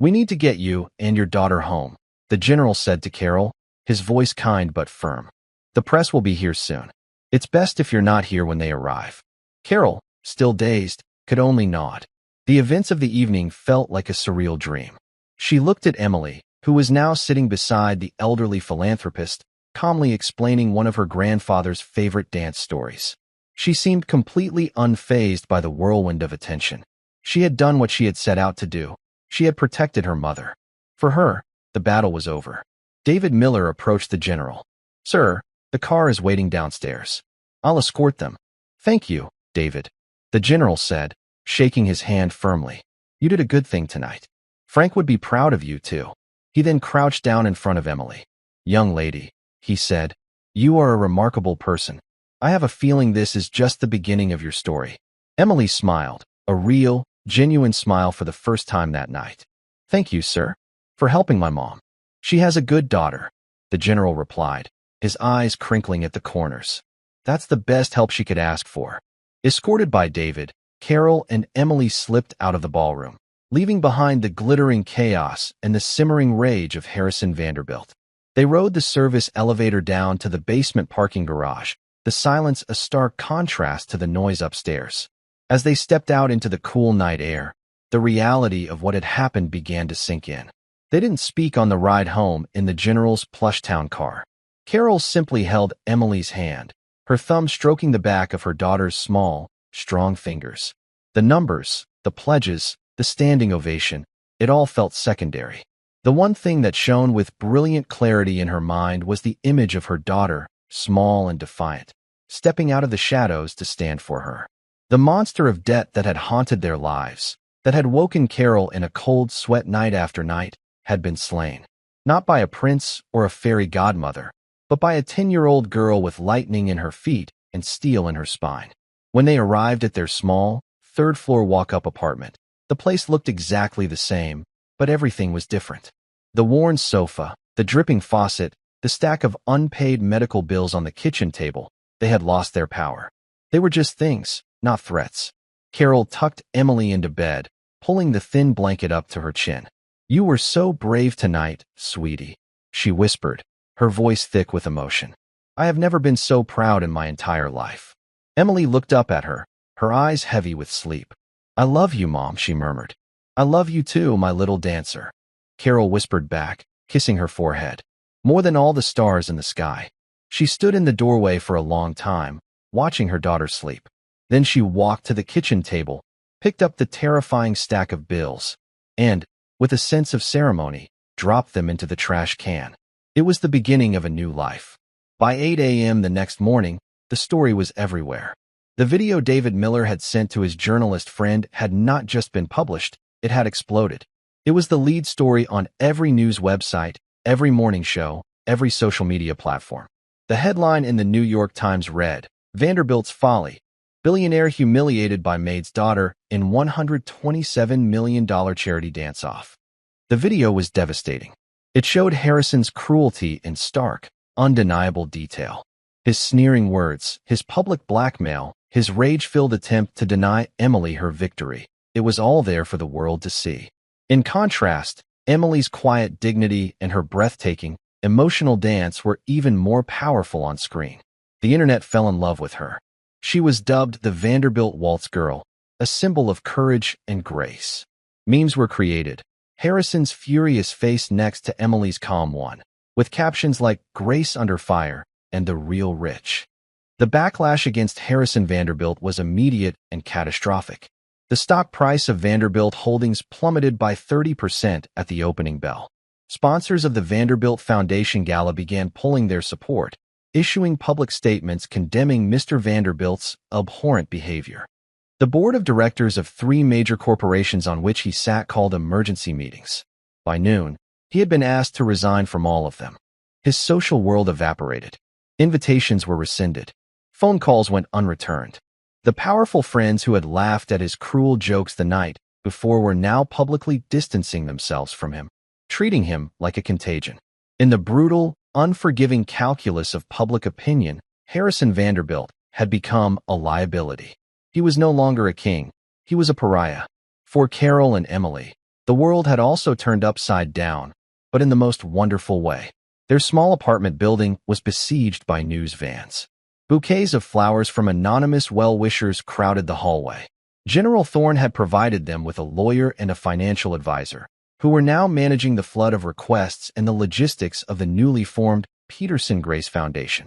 "We need to get you and your daughter home," the general said to Carol, his voice kind but firm. "The press will be here soon. It's best if you're not here when they arrive." Carol, still dazed, could only nod. The events of the evening felt like a surreal dream. She looked at Emily, who was now sitting beside the elderly philanthropist, calmly explaining one of her grandfather's favorite dance stories. She seemed completely unfazed by the whirlwind of attention. She had done what she had set out to do. She had protected her mother. For her, the battle was over. David Miller approached the general. "Sir, the car is waiting downstairs. I'll escort them." "Thank you, David," the general said, shaking his hand firmly. "You did a good thing tonight. Frank would be proud of you, too." He then crouched down in front of Emily. "Young lady," he said, "you are a remarkable person. I have a feeling this is just the beginning of your story." Emily smiled, a real, genuine smile for the first time that night. "Thank you, sir, for helping my mom. She has a good daughter," the general replied, his eyes crinkling at the corners. "That's the best help she could ask for." Escorted by David, Carol and Emily slipped out of the ballroom, leaving behind the glittering chaos and the simmering rage of Harrison Vanderbilt. They rode the service elevator down to the basement parking garage, the silence a stark contrast to the noise upstairs. As they stepped out into the cool night air, the reality of what had happened began to sink in. They didn't speak on the ride home in the general's plush-town car. Carol simply held Emily's hand, her thumb stroking the back of her daughter's small, strong fingers. The numbers, the pledges, the standing ovation, it all felt secondary. The one thing that shone with brilliant clarity in her mind was the image of her daughter, small and defiant, stepping out of the shadows to stand for her. The monster of debt that had haunted their lives, that had woken Carol in a cold sweat night after night, had been slain. Not by a prince or a fairy godmother, but by a 10-year-old girl with lightning in her feet and steel in her spine. When they arrived at their small, third-floor walk-up apartment, the place looked exactly the same, but everything was different. The worn sofa, the dripping faucet, the stack of unpaid medical bills on the kitchen table, they had lost their power. They were just things, not threats. Carol tucked Emily into bed, pulling the thin blanket up to her chin. "You were so brave tonight, sweetie," she whispered, her voice thick with emotion. "I have never been so proud in my entire life." Emily looked up at her, her eyes heavy with sleep. "I love you, Mom," she murmured. "I love you too, my little dancer," Carol whispered back, kissing her forehead. "More than all the stars in the sky." She stood in the doorway for a long time, watching her daughter sleep. Then she walked to the kitchen table, picked up the terrifying stack of bills, and, with a sense of ceremony, dropped them into the trash can. It was the beginning of a new life. By 8 a.m. the next morning, the story was everywhere. The video David Miller had sent to his journalist friend had not just been published, it had exploded. It was the lead story on every news website, every morning show, every social media platform. The headline in the New York Times read, "Vanderbilt's Folly. Billionaire humiliated by Maid's daughter in $127 million charity dance-off." The video was devastating. It showed Harrison's cruelty in stark, undeniable detail. His sneering words, his public blackmail, his rage-filled attempt to deny Emily her victory. It was all there for the world to see. In contrast, Emily's quiet dignity and her breathtaking, emotional dance were even more powerful on screen. The internet fell in love with her. She was dubbed the Vanderbilt Waltz Girl, a symbol of courage and grace. Memes were created, Harrison's furious face next to Emily's calm one, with captions like "Grace under fire" and "The real rich." The backlash against Harrison Vanderbilt was immediate and catastrophic. The stock price of Vanderbilt holdings plummeted by 30% at the opening bell. Sponsors of the Vanderbilt Foundation Gala began pulling their support, issuing public statements condemning Mr. Vanderbilt's abhorrent behavior. The board of directors of 3 major corporations on which he sat called emergency meetings. By noon, he had been asked to resign from all of them. His social world evaporated. Invitations were rescinded. Phone calls went unreturned. The powerful friends who had laughed at his cruel jokes the night before were now publicly distancing themselves from him, treating him like a contagion. In the brutal, unforgiving calculus of public opinion, Harrison Vanderbilt had become a liability. He was no longer a king. He was a pariah. For Carol and Emily, the world had also turned upside down, but in the most wonderful way. Their small apartment building was besieged by news vans. Bouquets of flowers from anonymous well-wishers crowded the hallway. General Thorne had provided them with a lawyer and a financial advisor, who were now managing the flood of requests and the logistics of the newly formed Peterson Grace Foundation.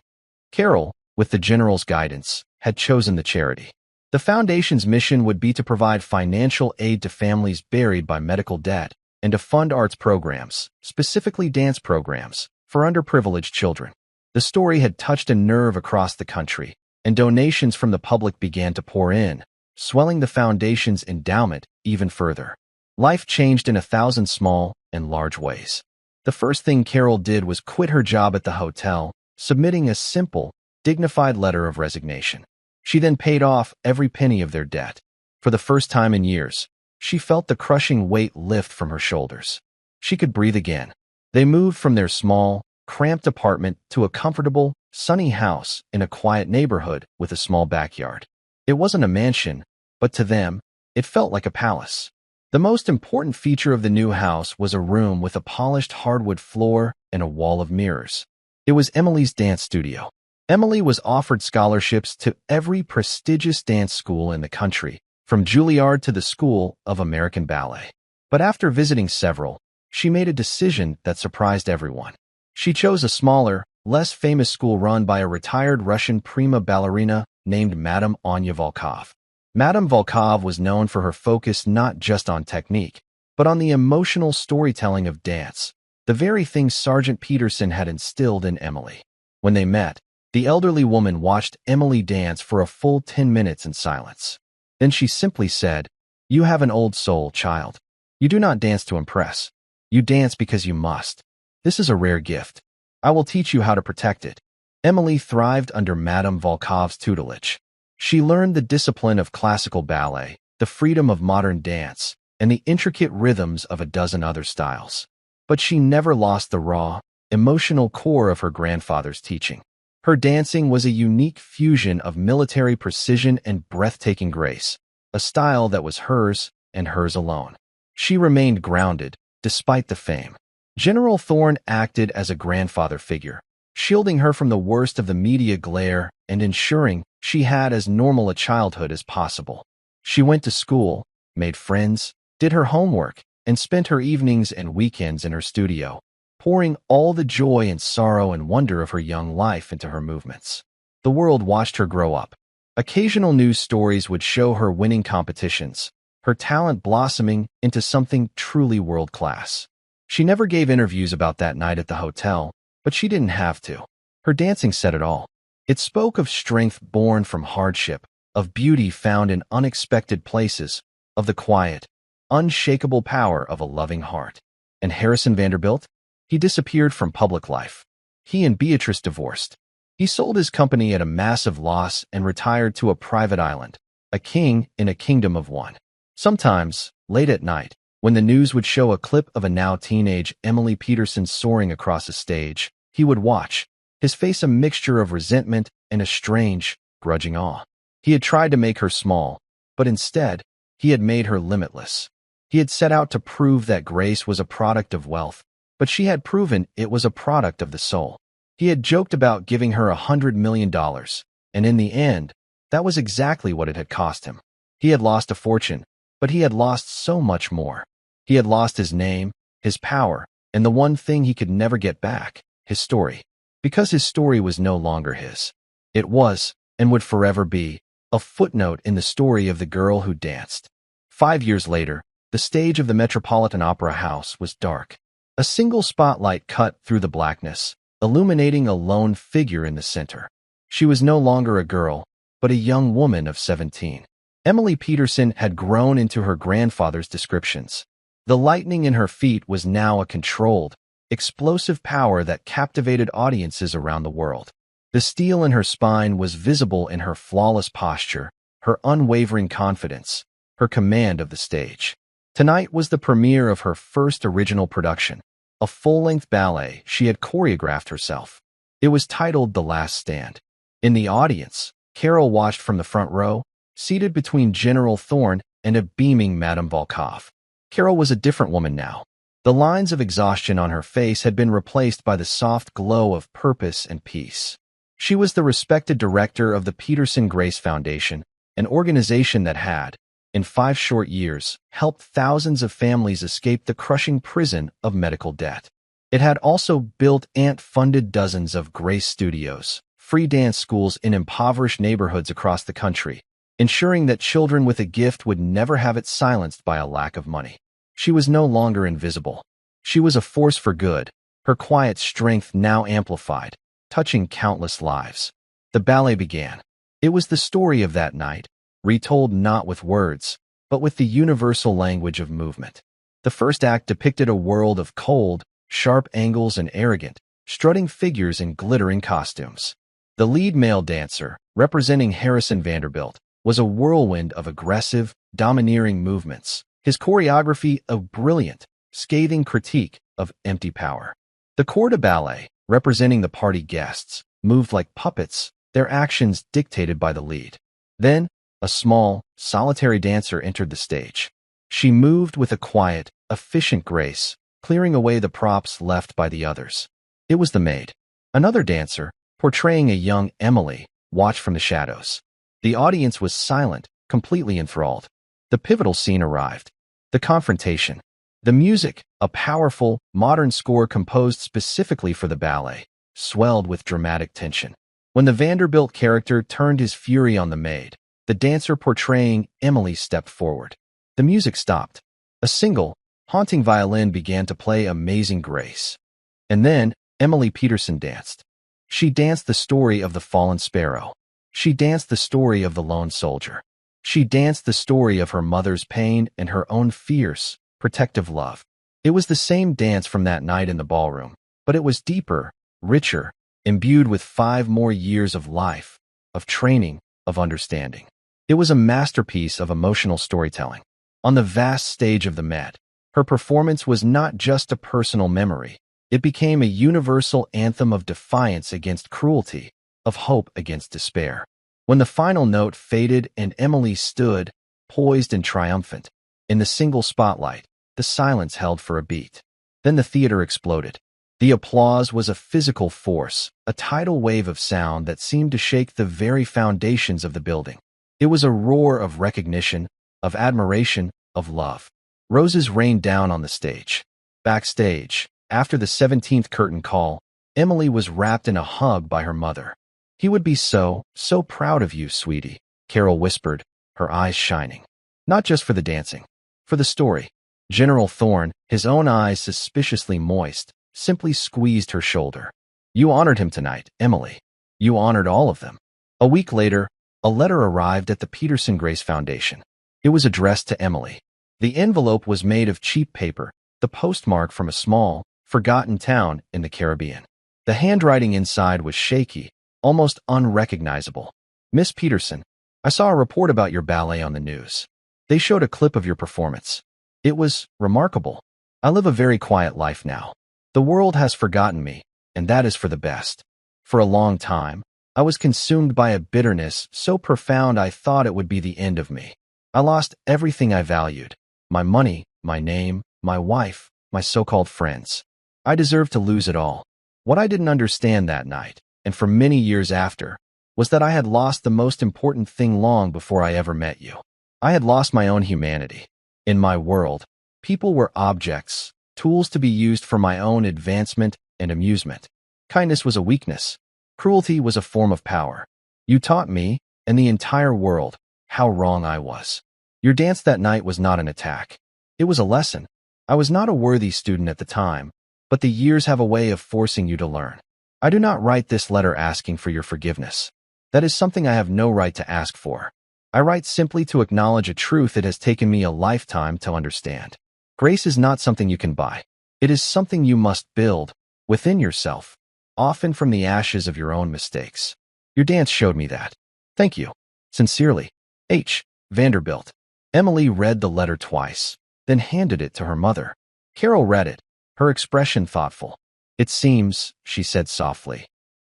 Carol, with the general's guidance, had chosen the charity. The foundation's mission would be to provide financial aid to families buried by medical debt and to fund arts programs, specifically dance programs, for underprivileged children. The story had touched a nerve across the country, and donations from the public began to pour in, swelling the foundation's endowment even further. Life changed in 1,000 small and large ways. The first thing Carol did was quit her job at the hotel, submitting a simple, dignified letter of resignation. She then paid off every penny of their debt. For the first time in years, she felt the crushing weight lift from her shoulders. She could breathe again. They moved from their small, cramped apartment to a comfortable, sunny house in a quiet neighborhood with a small backyard. It wasn't a mansion, but to them, it felt like a palace. The most important feature of the new house was a room with a polished hardwood floor and a wall of mirrors. It was Emily's dance studio. Emily was offered scholarships to every prestigious dance school in the country, from Juilliard to the School of American Ballet. But after visiting several, she made a decision that surprised everyone. She chose a smaller, less famous school run by a retired Russian prima ballerina named Madame Anya Volkov. Madame Volkov was known for her focus not just on technique, but on the emotional storytelling of dance, the very thing Sergeant Peterson had instilled in Emily. When they met, the elderly woman watched Emily dance for a full 10 minutes in silence. Then she simply said, "You have an old soul, child. You do not dance to impress. You dance because you must. This is a rare gift. I will teach you how to protect it." Emily thrived under Madame Volkov's tutelage. She learned the discipline of classical ballet, the freedom of modern dance, and the intricate rhythms of a dozen other styles. But she never lost the raw, emotional core of her grandfather's teaching. Her dancing was a unique fusion of military precision and breathtaking grace, a style that was hers and hers alone. She remained grounded, despite the fame. General Thorne acted as a grandfather figure, shielding her from the worst of the media glare and ensuring she had as normal a childhood as possible. She went to school, made friends, did her homework, and spent her evenings and weekends in her studio, pouring all the joy and sorrow and wonder of her young life into her movements. The world watched her grow up. Occasional news stories would show her winning competitions, her talent blossoming into something truly world-class. She never gave interviews about that night at the hotel, but she didn't have to. Her dancing said it all. It spoke of strength born from hardship, of beauty found in unexpected places, of the quiet, unshakable power of a loving heart. And Harrison Vanderbilt? He disappeared from public life. He and Beatrice divorced. He sold his company at a massive loss and retired to a private island, a king in a kingdom of one. Sometimes, late at night, when the news would show a clip of a now teenage Emily Peterson soaring across a stage, he would watch, his face a mixture of resentment and a strange, grudging awe. He had tried to make her small, but instead, he had made her limitless. He had set out to prove that grace was a product of wealth, but she had proven it was a product of the soul. He had joked about giving her $100 million, and in the end, that was exactly what it had cost him. He had lost a fortune, but he had lost so much more. He had lost his name, his power, and the one thing he could never get back, his story. Because his story was no longer his. It was, and would forever be, a footnote in the story of the girl who danced. 5 years later, the stage of the Metropolitan Opera House was dark. A single spotlight cut through the blackness, illuminating a lone figure in the center. She was no longer a girl, but a young woman of 17. Emily Peterson had grown into her grandfather's descriptions. The lightning in her feet was now a controlled, explosive power that captivated audiences around the world. The steel in her spine was visible in her flawless posture, her unwavering confidence, her command of the stage. Tonight was the premiere of her first original production, a full-length ballet she had choreographed herself. It was titled The Last Stand. In the audience, Carol watched from the front row, seated between General Thorne and a beaming Madame Volkov. Carol was a different woman now. The lines of exhaustion on her face had been replaced by the soft glow of purpose and peace. She was the respected director of the Peterson Grace Foundation, an organization that had, in 5 short years, helped thousands of families escape the crushing prison of medical debt. It had also built and funded dozens of Grace studios, free dance schools in impoverished neighborhoods across the country, ensuring that children with a gift would never have it silenced by a lack of money. She was no longer invisible. She was a force for good, her quiet strength now amplified, touching countless lives. The ballet began. It was the story of that night, retold not with words, but with the universal language of movement. The first act depicted a world of cold, sharp angles and arrogant, strutting figures in glittering costumes. The lead male dancer, representing Harrison Vanderbilt, was a whirlwind of aggressive, domineering movements, his choreography a brilliant, scathing critique of empty power. The corps de ballet, representing the party guests, moved like puppets, their actions dictated by the lead. Then, a small, solitary dancer entered the stage. She moved with a quiet, efficient grace, clearing away the props left by the others. It was the maid. Another dancer, portraying a young Emily, watched from the shadows. The audience was silent, completely enthralled. The pivotal scene arrived. The confrontation. The music, a powerful, modern score composed specifically for the ballet, swelled with dramatic tension. When the Vanderbilt character turned his fury on the maid, the dancer portraying Emily stepped forward. The music stopped. A single, haunting violin began to play Amazing Grace. And then, Emily Peterson danced. She danced the story of the fallen sparrow. She danced the story of the lone soldier. She danced the story of her mother's pain and her own fierce, protective love. It was the same dance from that night in the ballroom, but it was deeper, richer, imbued with 5 more years of life, of training, of understanding. It was a masterpiece of emotional storytelling. On the vast stage of the Met, her performance was not just a personal memory. It became a universal anthem of defiance against cruelty, of hope against despair. When the final note faded and Emily stood, poised and triumphant, in the single spotlight, the silence held for a beat. Then the theater exploded. The applause was a physical force, a tidal wave of sound that seemed to shake the very foundations of the building. It was a roar of recognition, of admiration, of love. Roses rained down on the stage. Backstage, after the 17th curtain call, Emily was wrapped in a hug by her mother. "He would be so proud of you, sweetie," Carol whispered, her eyes shining. Not just for the dancing, for the story. General Thorne, his own eyes suspiciously moist, simply squeezed her shoulder. "You honored him tonight, Emily. You honored all of them." A week later, a letter arrived at the Peterson Grace Foundation. It was addressed to Emily. The envelope was made of cheap paper, the postmark from a small, forgotten town in the Caribbean. The handwriting inside was shaky, almost unrecognizable. "Miss Peterson, I saw a report about your ballet on the news. They showed a clip of your performance. It was remarkable. I live a very quiet life now. The world has forgotten me, and that is for the best. For a long time, I was consumed by a bitterness so profound I thought it would be the end of me. I lost everything I valued, my money, my name, my wife, my so-called friends. I deserved to lose it all. What I didn't understand that night, and for many years after, was that I had lost the most important thing long before I ever met you. I had lost my own humanity. In my world, People were objects, tools to be used for my own advancement and amusement. Kindness was a weakness. Cruelty was a form of power. You taught me, and the entire world, how wrong I was. Your dance that night was not an attack. It was a lesson. I was not a worthy student at the time, but the years have a way of forcing you to learn. I do not write this letter asking for your forgiveness. That is something I have no right to ask for. I write simply to acknowledge a truth it has taken me a lifetime to understand. Grace is not something you can buy. It is something you must build within yourself, often from the ashes of your own mistakes. Your dance showed me that. Thank you. Sincerely, H. Vanderbilt. Emily read the letter twice, then handed it to her mother. Carol read it, her expression thoughtful. It seems, she said softly,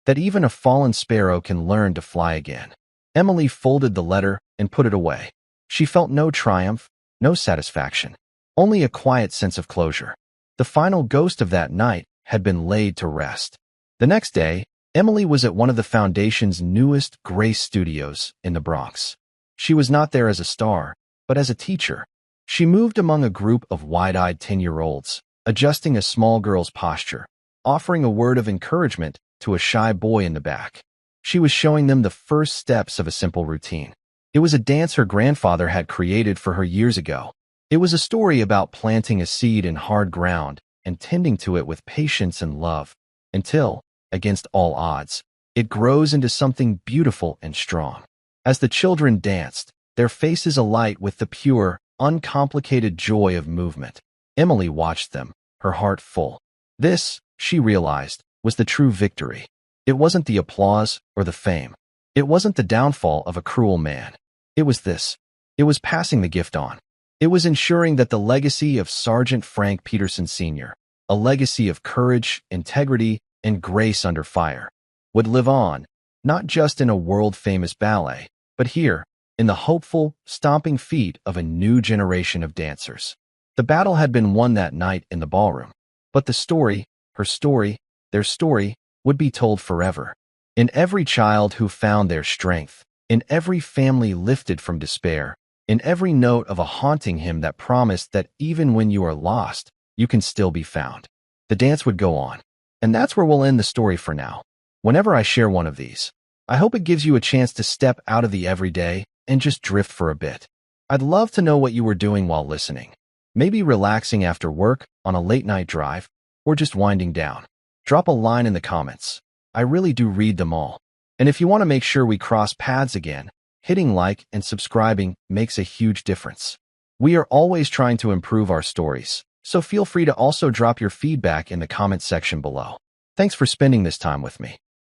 that even a fallen sparrow can learn to fly again. Emily folded the letter and put it away. She felt no triumph, no satisfaction, only a quiet sense of closure. The final ghost of that night had been laid to rest. The next day, Emily was at one of the Foundation's newest Grace studios in the Bronx. She was not there as a star, but as a teacher. She moved among a group of wide-eyed 10-year-olds, adjusting a small girl's posture, offering a word of encouragement to a shy boy in the back. She was showing them the first steps of a simple routine. It was a dance her grandfather had created for her years ago. It was a story about planting a seed in hard ground and tending to it with patience and love, until, against all odds, it grows into something beautiful and strong. As the children danced, their faces alight with the pure, uncomplicated joy of movement, Emily watched them, her heart full. This, she realized, was the true victory. It wasn't the applause or the fame. It wasn't the downfall of a cruel man. It was this. It was passing the gift on. It was ensuring that the legacy of Sergeant Frank Peterson Sr., a legacy of courage, integrity, and grace under fire, would live on, not just in a world-famous ballet, but here, in the hopeful, stomping feet of a new generation of dancers. The battle had been won that night in the ballroom, but the story, her story, their story, would be told forever. In every child who found their strength, in every family lifted from despair, in every note of a haunting hymn that promised that even when you are lost, you can still be found. The dance would go on. And that's where we'll end the story for now. Whenever I share one of these, I hope it gives you a chance to step out of the everyday and just drift for a bit. I'd love to know what you were doing while listening. Maybe relaxing after work, on a late-night drive, or just winding down. Drop a line in the comments. I really do read them all. And if you want to make sure we cross paths again, hitting like and subscribing makes a huge difference. We are always trying to improve our stories, so feel free to also drop your feedback in the comment section below. Thanks for spending this time with me.